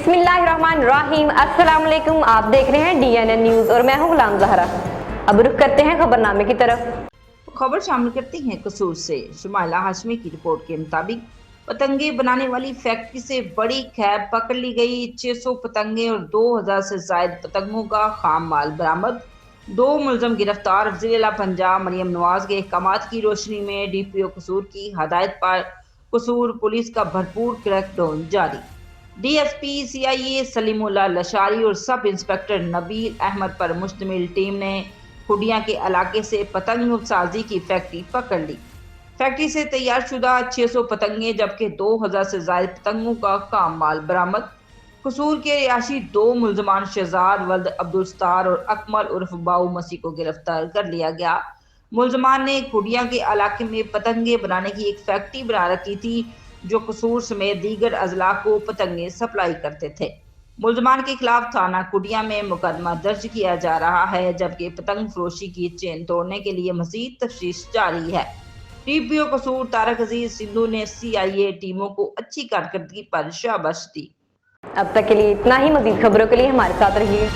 बिस्मिल्लाहिर्रहमानिर्रहीम। अस्सलाम वालेकुम। आप देख रहे हैं DNN न्यूज और मैं हूं गुलाम ज़हरा। अब रुख करते हैं खबरनामे की तरफ। खबर शामिल करते हैं कसूर से। शुमाइला हाशमी की रिपोर्ट के मुताबिक पतंगे बनाने वाली फैक्ट्री से बड़ी कैब पकड़ ली गई। 600 पतंगे और 2000 से जायद पतंगों का खाम माल बरामद। 2 मुलजम गिरफ्तार। जिला पंजाब मरियम नवाज के अहकामात की रोशनी में DPO कसूर की हदायत पर कसूर पुलिस का भरपूर क्रैकडाउन जारी। DSP CIA सलीमुल्लाह लशारी और सब इंस्पेक्टर नबील अहमद पर मुश्तमिल टीम ने खुडिया के इलाके से पतंग साजी की फैक्ट्री पकड़ ली। फैक्ट्री से तैयार शुदा 600 पतंगे जबकि 2000 से ज्यादा पतंगों का काम माल बरामद। कसूर के रिहायशी 2 मुलजमान शहजाद वल्द अब्दुल सत्तार और अकमल उर्फ बाऊ मसीह को गिरफ्तार कर लिया गया। मुलजमान ने खुडिया के इलाके में पतंगे बनाने की एक फैक्ट्री बना रखी थी जो कसूर समेत दीगर अजला को पतंगे सप्लाई करते थे। मुलजमान के खिलाफ थाना कुडिया में मुकदमा दर्ज किया जा रहा है जबकि पतंग फरोशी की चेन तोड़ने के लिए मजीद तफ्तीश जारी है। DPO कसूर तारक अजीज सिंधु ने CIA टीमों को अच्छी कारकर्दगी पर शाबाश दी। अब तक के लिए इतना ही। मजीद खबरों के लिए हमारे साथ रहिए।